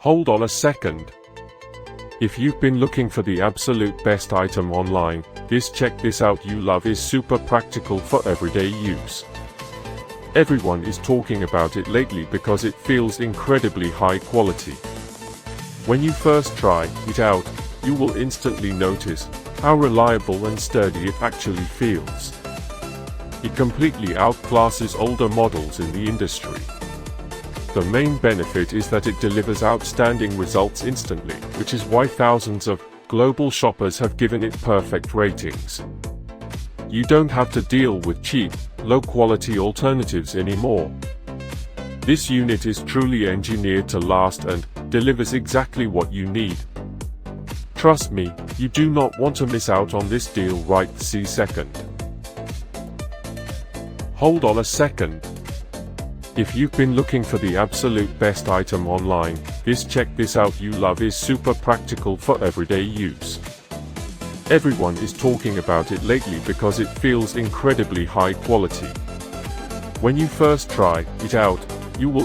Hold on a second. If you've been looking for the absolute best item online, check this out. You love is super practical for everyday use. Everyone is talking about it lately because it feels incredibly high quality. When you first try it out, you will instantly notice how reliable and sturdy it actually feels. It completely outclasses older models in the industry. The main benefit is that it delivers outstanding results instantly, which is why thousands of global shoppers have given it perfect ratings. You don't have to deal with cheap, low-quality alternatives anymore. This unit is truly engineered to last and delivers exactly what you need. Trust me, you do not want to miss out on this deal right this second. Hold on a second. If you've been looking for the absolute best item online, check this out. You love is super practical for everyday use. Everyone is talking about it lately because it feels incredibly high quality. When you first try it out, you will